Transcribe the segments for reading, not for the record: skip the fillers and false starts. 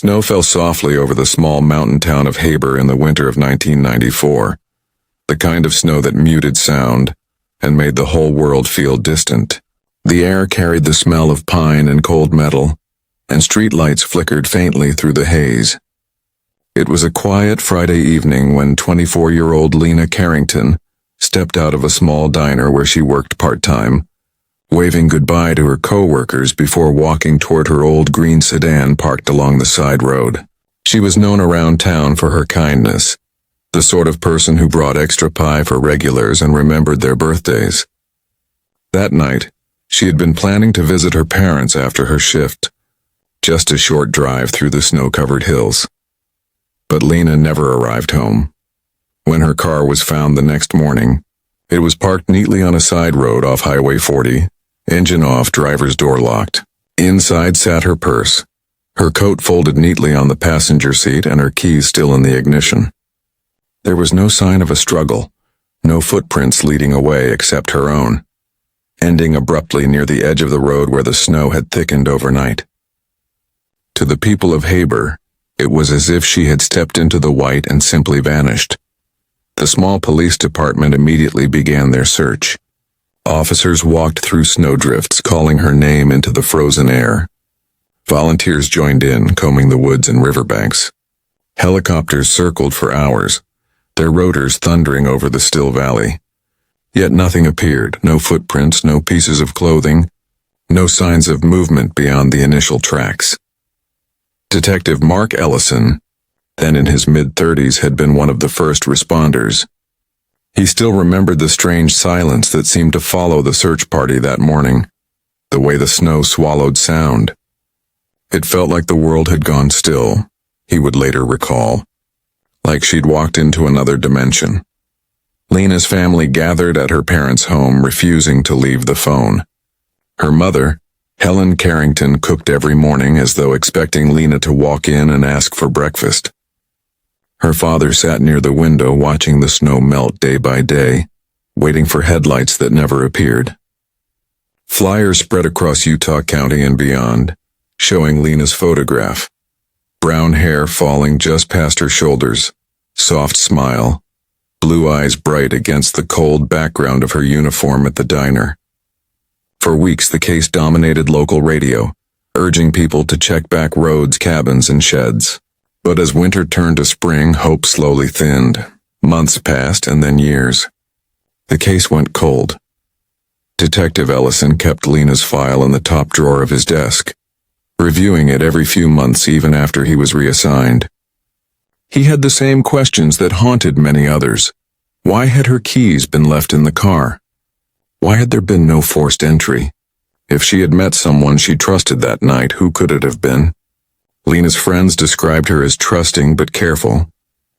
Snow fell softly over the small mountain town of Haber in the winter of 1994, the kind of snow that muted sound and made the whole world feel distant. The air carried the smell of pine and cold metal, and streetlights flickered faintly through the haze. It was a quiet Friday evening when 24-year-old Lena Carrington stepped out of a small diner where she worked part-time, waving goodbye to her co-workers before walking toward her old green sedan parked along the side road. She was known around town for her kindness, the sort of person who brought extra pie for regulars and remembered their birthdays. That night, she had been planning to visit her parents after her shift, just a short drive through the snow-covered hills. But Lena never arrived home. When her car was found the next morning, it was parked neatly on a side road off Highway 40, engine off, driver's door locked. Inside sat her purse, her coat folded neatly on the passenger seat and her keys still in the ignition. There was no sign of a struggle, no footprints leading away except her own, ending abruptly near the edge of the road where the snow had thickened overnight. To the people of Haber, it was as if she had stepped into the white and simply vanished. The small police department immediately began their search. Officers walked through snowdrifts, calling her name into the frozen air. Volunteers joined in, combing the woods and riverbanks. Helicopters circled for hours, their rotors thundering over the still valley. Yet nothing appeared, no footprints, no pieces of clothing, no signs of movement beyond the initial tracks. Detective Mark Ellison, then in his mid-30s, had been one of the first responders. He still remembered the strange silence that seemed to follow the search party that morning, the way the snow swallowed sound. It felt like the world had gone still, he would later recall, like she'd walked into another dimension. Lena's family gathered at her parents' home, refusing to leave the phone. Her mother, Helen Carrington, cooked every morning as though expecting Lena to walk in and ask for breakfast. Her father sat near the window watching the snow melt day by day, waiting for headlights that never appeared. Flyers spread across Utah County and beyond, showing Lena's photograph. Brown hair falling just past her shoulders, soft smile, blue eyes bright against the cold background of her uniform at the diner. For weeks the case dominated local radio, urging people to check back roads, cabins, and sheds. But as winter turned to spring, hope slowly thinned. Months passed and then years. The case went cold. Detective Ellison kept Lena's file in the top drawer of his desk, reviewing it every few months even after he was reassigned. He had the same questions that haunted many others. Why had her keys been left in the car? Why had there been no forced entry? If she had met someone she trusted that night, who could it have been? Lena's friends described her as trusting but careful.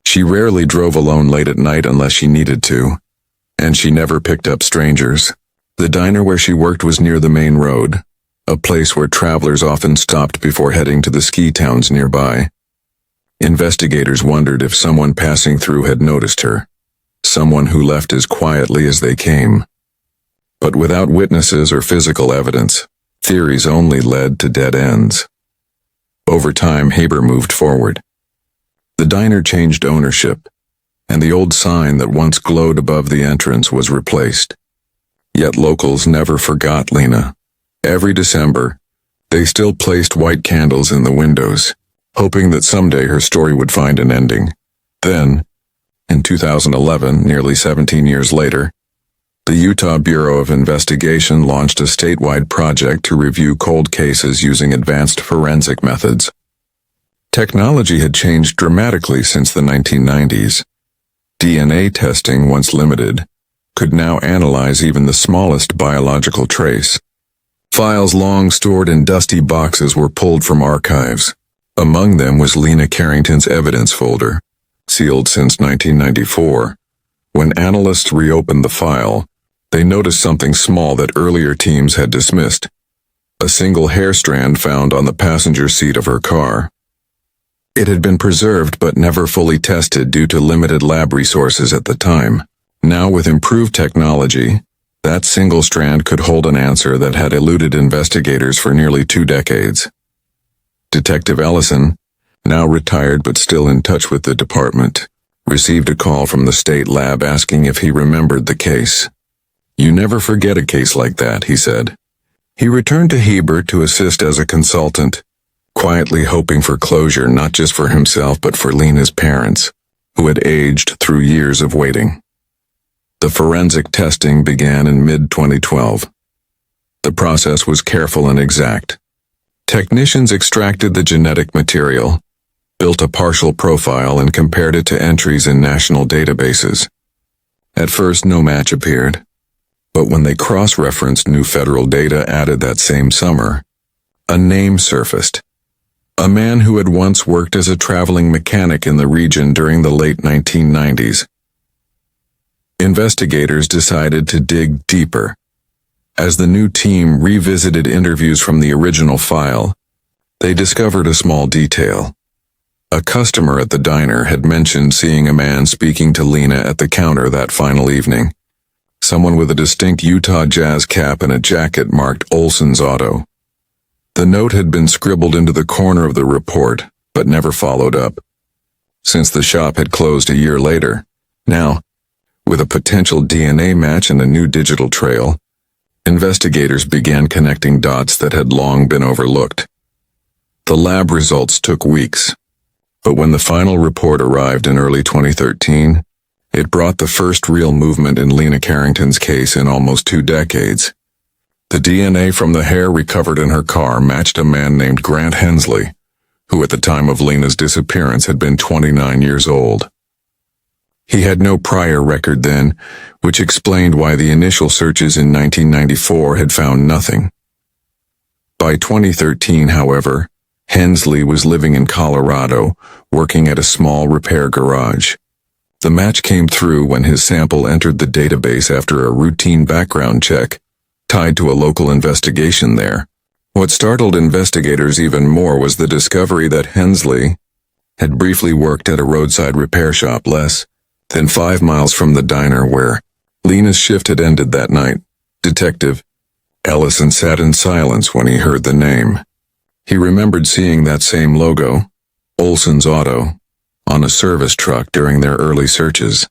She rarely drove alone late at night unless she needed to, and she never picked up strangers. The diner where she worked was near the main road, a place where travelers often stopped before heading to the ski towns nearby. Investigators wondered if someone passing through had noticed her, someone who left as quietly as they came. But without witnesses or physical evidence, theories only led to dead ends. Over time, Haber moved forward. The diner changed ownership, and the old sign that once glowed above the entrance was replaced. Yet locals never forgot Lena. Every December, they still placed white candles in the windows, hoping that someday her story would find an ending. Then, in 2011, nearly 17 years later, the Utah Bureau of Investigation launched a statewide project to review cold cases using advanced forensic methods. Technology had changed dramatically since the 1990s. DNA testing, once limited, could now analyze even the smallest biological trace. Files long stored in dusty boxes were pulled from archives. Among them was Lena Carrington's evidence folder, sealed since 1994. When analysts reopened the file, they noticed something small that earlier teams had dismissed: a single hair strand found on the passenger seat of her car. It had been preserved but never fully tested due to limited lab resources at the time. Now, with improved technology, that single strand could hold an answer that had eluded investigators for nearly 2 decades. Detective Ellison, now retired but still in touch with the department, received a call from the state lab asking if he remembered the case. "You never forget a case like that," he said. He returned to Heber to assist as a consultant, quietly hoping for closure not just for himself but for Lena's parents, who had aged through years of waiting. The forensic testing began in mid-2012. The process was careful and exact. Technicians extracted the genetic material, built a partial profile, and compared it to entries in national databases. At first, no match appeared, but when they cross-referenced new federal data added that same summer, a name surfaced. A man who had once worked as a traveling mechanic in the region during the late 1990s. Investigators decided to dig deeper. As the new team revisited interviews from the original file, they discovered a small detail. A customer at the diner had mentioned seeing a man speaking to Lena at the counter that final evening. Someone with a distinct Utah Jazz cap and a jacket marked Olson's Auto. The note had been scribbled into the corner of the report, but never followed up. Since the shop had closed a year later, now, with a potential DNA match and a new digital trail, investigators began connecting dots that had long been overlooked. The lab results took weeks, but when the final report arrived in early 2013, it brought the first real movement in Lena Carrington's case in almost 2 decades. The DNA from the hair recovered in her car matched a man named Grant Hensley, who at the time of Lena's disappearance had been 29 years old. He had no prior record then, which explained why the initial searches in 1994 had found nothing. By 2013, however, Hensley was living in Colorado, working at a small repair garage. The match came through when his sample entered the database after a routine background check, tied to a local investigation there. What startled investigators even more was the discovery that Hensley had briefly worked at a roadside repair shop less than 5 miles from the diner where Lena's shift had ended that night. Detective Ellison sat in silence when he heard the name. He remembered seeing that same logo, Olson's Auto, on a service truck during their early searches.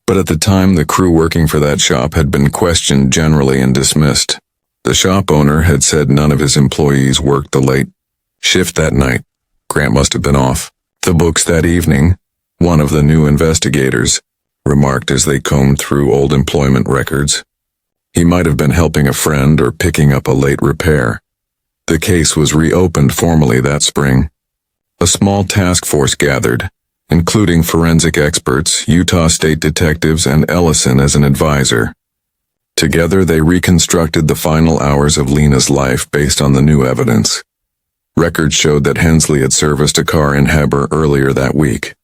But at the time, the crew working for that shop had been questioned generally and dismissed. The shop owner had said none of his employees worked the late shift that night. Grant must have been off the books that evening, one of the new investigators remarked as they combed through old employment records. He might have been helping a friend or picking up a late repair. The case was reopened formally that spring. A small task force gathered, including forensic experts, Utah state detectives, and Ellison as an advisor. Together they reconstructed the final hours of Lena's life based on the new evidence. Records showed that Hensley had serviced a car in Heber earlier that week.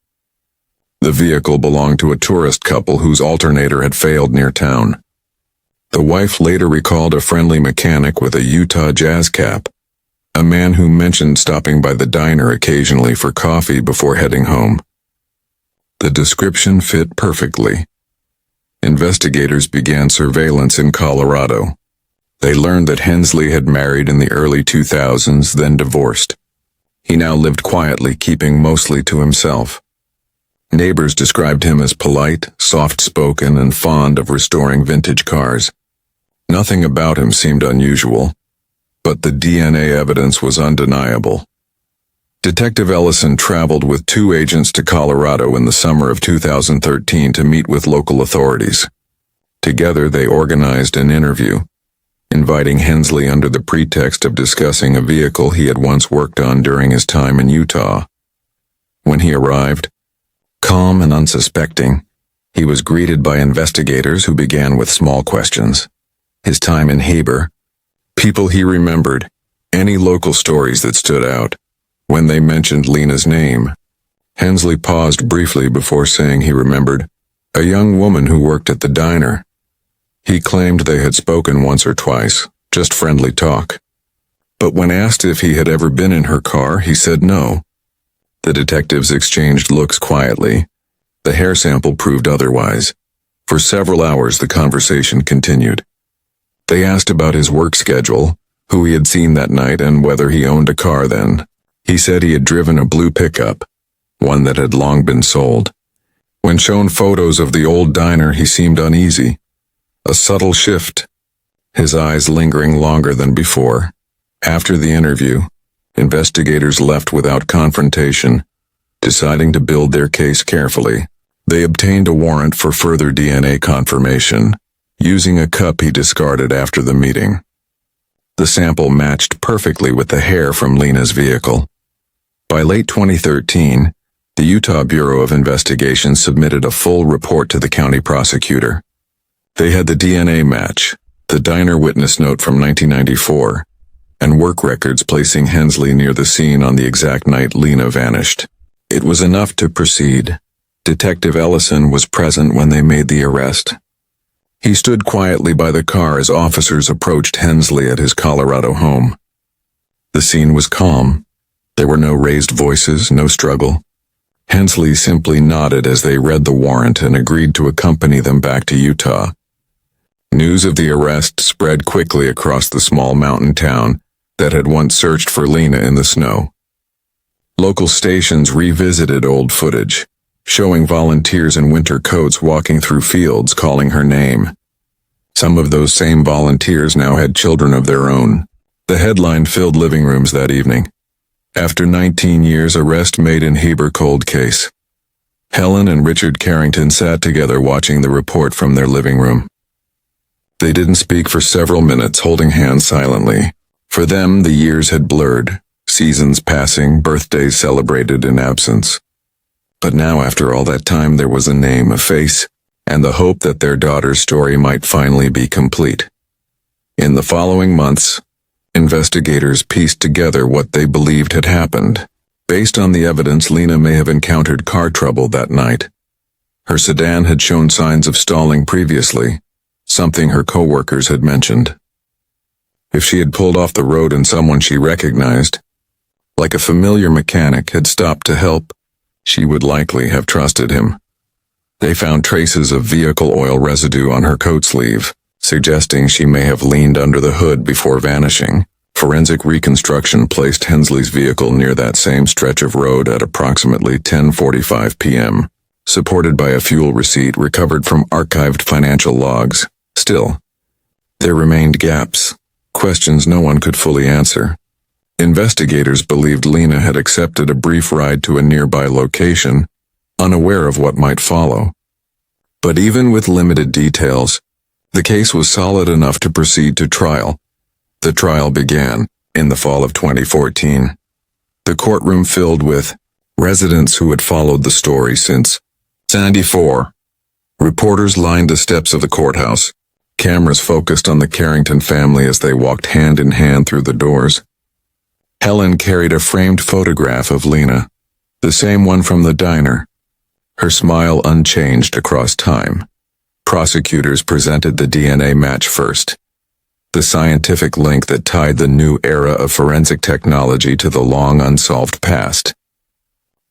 The vehicle belonged to a tourist couple whose alternator had failed near town. The wife later recalled a friendly mechanic with a Utah Jazz cap, a man who mentioned stopping by the diner occasionally for coffee before heading home. The description fit perfectly. Investigators began surveillance in Colorado. They learned that Hensley had married in the early 2000s, then divorced. He now lived quietly, keeping mostly to himself. Neighbors described him as polite, soft-spoken, and fond of restoring vintage cars. Nothing about him seemed unusual, but the DNA evidence was undeniable. Detective Ellison traveled with 2 agents to Colorado in the summer of 2013 to meet with local authorities. Together they organized an interview, inviting Hensley under the pretext of discussing a vehicle he had once worked on during his time in Utah. When he arrived, calm and unsuspecting, he was greeted by investigators who began with small questions. His time in Heber, people he remembered, any local stories that stood out. When they mentioned Lena's name, Hensley paused briefly before saying he remembered a young woman who worked at the diner. He claimed they had spoken once or twice, just friendly talk. But when asked if he had ever been in her car, he said no. The detectives exchanged looks quietly. The hair sample proved otherwise. For several hours the conversation continued. They asked about his work schedule, who he had seen that night, and whether he owned a car then. He said he had driven a blue pickup, one that had long been sold. When shown photos of the old diner, he seemed uneasy. A subtle shift, his eyes lingering longer than before. After the interview, investigators left without confrontation, deciding to build their case carefully. They obtained a warrant for further DNA confirmation, using a cup he discarded after the meeting. The sample matched perfectly with the hair from Lena's vehicle. By late 2013, the Utah Bureau of Investigation submitted a full report to the county prosecutor. They had the DNA match, the diner witness note from 1994, and work records placing Hensley near the scene on the exact night Lena vanished. It was enough to proceed. Detective Ellison was present when they made the arrest. He stood quietly by the car as officers approached Hensley at his Colorado home. The scene was calm. There were no raised voices, no struggle. Hensley simply nodded as they read the warrant and agreed to accompany them back to Utah. News of the arrest spread quickly across the small mountain town that had once searched for Lena in the snow. Local stations revisited old footage, showing volunteers in winter coats walking through fields calling her name. Some of those same volunteers now had children of their own. The headline filled living rooms that evening. After 19 years, arrest made in Heber cold case. Helen and Richard Carrington sat together watching the report from their living room. They didn't speak for several minutes, holding hands silently. For them, the years had blurred, seasons passing, birthdays celebrated in absence. But now, after all that time, there was a name, a face, and the hope that their daughter's story might finally be complete. In the following months, investigators pieced together what they believed had happened. Based on the evidence, Lena may have encountered car trouble that night. Her sedan had shown signs of stalling previously, something her coworkers had mentioned. If she had pulled off the road and someone she recognized, like a familiar mechanic, had stopped to help, she would likely have trusted him. They found traces of vehicle oil residue on her coat sleeve, suggesting she may have leaned under the hood before vanishing. Forensic reconstruction placed Hensley's vehicle near that same stretch of road at approximately 10:45 p.m., supported by a fuel receipt recovered from archived financial logs. Still, there remained gaps, questions no one could fully answer. Investigators believed Lena had accepted a brief ride to a nearby location, unaware of what might follow. But even with limited details, the case was solid enough to proceed to trial. The trial began in the fall of 2014. The courtroom filled with residents who had followed the story since '94. Reporters lined the steps of the courthouse. Cameras focused on the Carrington family as they walked hand in hand through the doors. Helen carried a framed photograph of Lena, the same one from the diner, her smile unchanged across time. Prosecutors presented the DNA match first, the scientific link that tied the new era of forensic technology to the long unsolved past.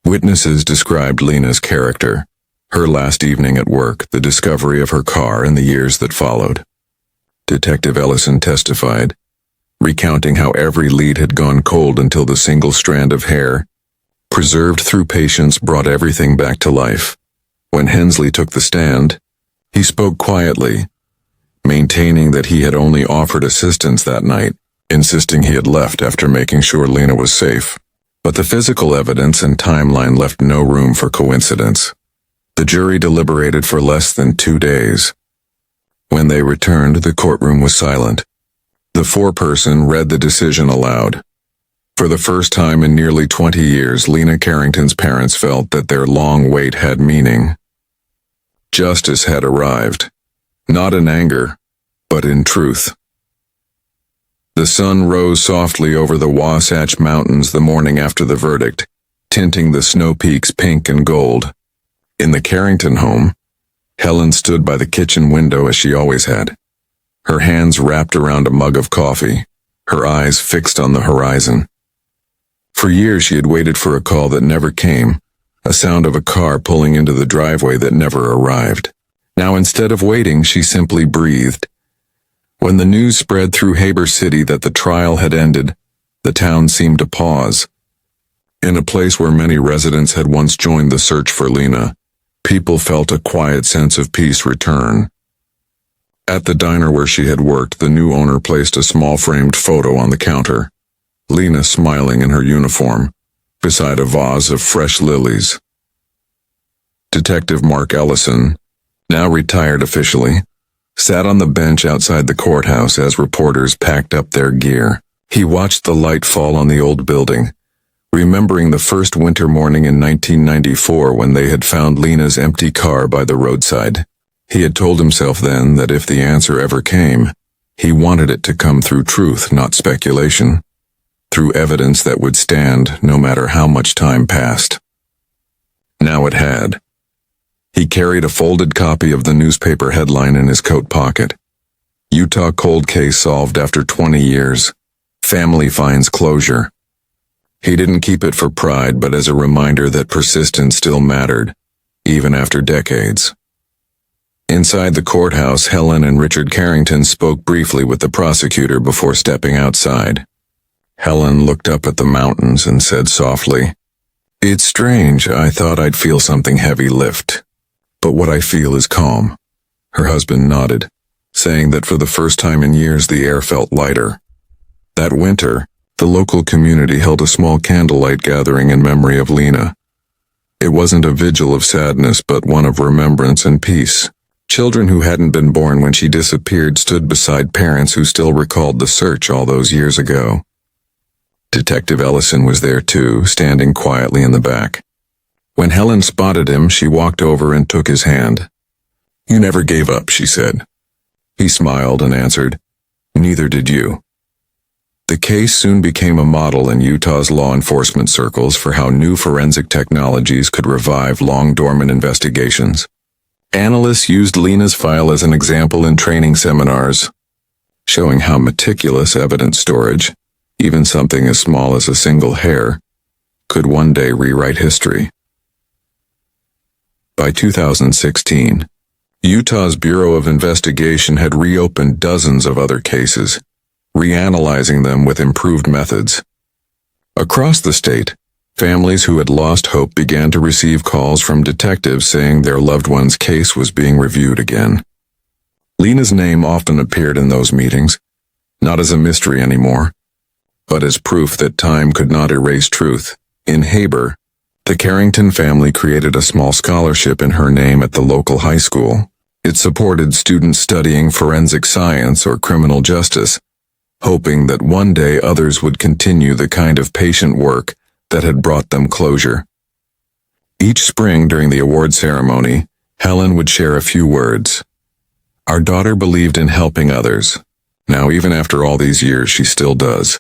Witnesses described Lena's character, her last evening at work, the discovery of her car, and the years that followed. Detective Ellison testified, recounting how every lead had gone cold until the single strand of hair, preserved through patience, brought everything back to life. When Hensley took the stand, he spoke quietly, maintaining that he had only offered assistance that night, insisting he had left after making sure Lena was safe. But the physical evidence and timeline left no room for coincidence. The jury deliberated for less than 2 days. When they returned, the courtroom was silent. The foreperson read the decision aloud. For the first time in nearly 20 years, Lena Carrington's parents felt that their long wait had meaning. Justice had arrived, not in anger, but in truth. The sun rose softly over the Wasatch Mountains the morning after the verdict, tinting the snow peaks pink and gold. In the Carrington home, Helen stood by the kitchen window as she always had, her hands wrapped around a mug of coffee, her eyes fixed on the horizon. For years she had waited for a call that never came, a sound of a car pulling into the driveway that never arrived. Now, instead of waiting, she simply breathed. When the news spread through Heber City that the trial had ended, the town seemed to pause. In a place where many residents had once joined the search for Lena, people felt a quiet sense of peace return. At the diner where she had worked, the new owner placed a small framed photo on the counter. Lena smiling in her uniform, beside a vase of fresh lilies. Detective Mark Ellison, now retired officially, sat on the bench outside the courthouse as reporters packed up their gear. He watched the light fall on the old building, remembering the first winter morning in 1994 when they had found Lena's empty car by the roadside. He had told himself then that if the answer ever came, he wanted it to come through truth, not speculation, through evidence that would stand no matter how much time passed. Now it had. He carried a folded copy of the newspaper headline in his coat pocket. Utah cold case solved after 20 years. Family finds closure. He didn't keep it for pride, but as a reminder that persistence still mattered, even after decades. Inside the courthouse, Helen and Richard Carrington spoke briefly with the prosecutor before stepping outside. Helen looked up at the mountains and said softly, "It's strange, I thought I'd feel something heavy lift. But what I feel is calm." Her husband nodded, saying that for the first time in years the air felt lighter. That winter, the local community held a small candlelight gathering in memory of Lena. It wasn't a vigil of sadness, but one of remembrance and peace. Children who hadn't been born when she disappeared stood beside parents who still recalled the search all those years ago. Detective Ellison was there too, standing quietly in the back. When Helen spotted him, she walked over and took his hand. "You never gave up," she said. He smiled and answered, "Neither did you." The case soon became a model in Utah's law enforcement circles for how new forensic technologies could revive long-dormant investigations. Analysts used Lena's file as an example in training seminars, showing how meticulous evidence storage, even something as small as a single hair, could one day rewrite history. By 2016, Utah's Bureau of Investigation had reopened dozens of other cases, reanalyzing them with improved methods. Across the state, families who had lost hope began to receive calls from detectives saying their loved one's case was being reviewed again. Lena's name often appeared in those meetings, not as a mystery anymore, but as proof that time could not erase truth. In Haber, the Carrington family created a small scholarship in her name at the local high school. It supported students studying forensic science or criminal justice, hoping that one day others would continue the kind of patient work that had brought them closure. Each spring during the award ceremony, Helen would share a few words. "Our daughter believed in helping others. Now, even after all these years, she still does."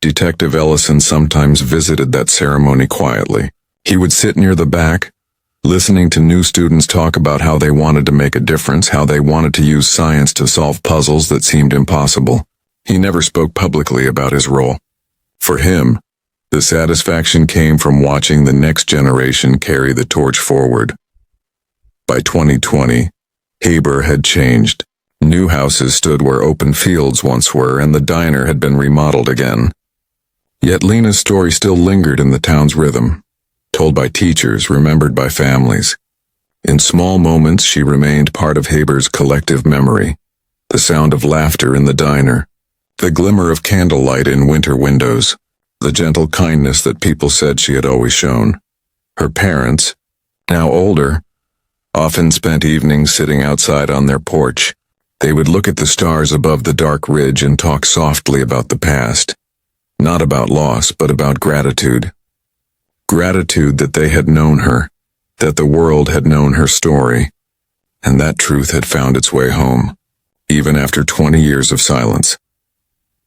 Detective Ellison sometimes visited that ceremony quietly. He would sit near the back, listening to new students talk about how they wanted to make a difference, how they wanted to use science to solve puzzles that seemed impossible. He never spoke publicly about his role. For him, the satisfaction came from watching the next generation carry the torch forward. By 2020, Haber had changed. New houses stood where open fields once were, and the diner had been remodeled again. Yet Lena's story still lingered in the town's rhythm, told by teachers, remembered by families. In small moments, she remained part of Haber's collective memory. The sound of laughter in the diner, the glimmer of candlelight in winter windows, the gentle kindness that people said she had always shown. Her parents, now older, often spent evenings sitting outside on their porch. They would look at the stars above the dark ridge and talk softly about the past. Not about loss, but about gratitude. Gratitude that they had known her, that the world had known her story, and that truth had found its way home, even after 20 years of silence.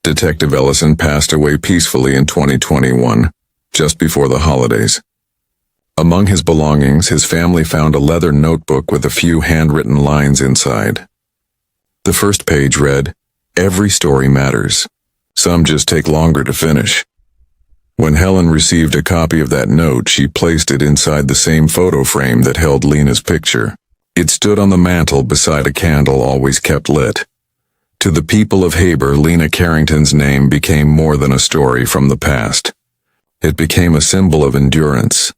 Detective Ellison passed away peacefully in 2021, just before the holidays. Among his belongings, his family found a leather notebook with a few handwritten lines inside. The first page read, "Every story matters. Some just take longer to finish." When Helen received a copy of that note, she placed it inside the same photo frame that held Lena's picture. It stood on the mantel beside a candle always kept lit. To the people of Haber, Lena Carrington's name became more than a story from the past. It became a symbol of endurance,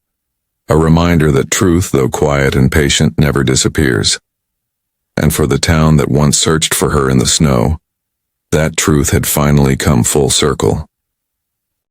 a reminder that truth, though quiet and patient, never disappears. And for the town that once searched for her in the snow, that truth had finally come full circle.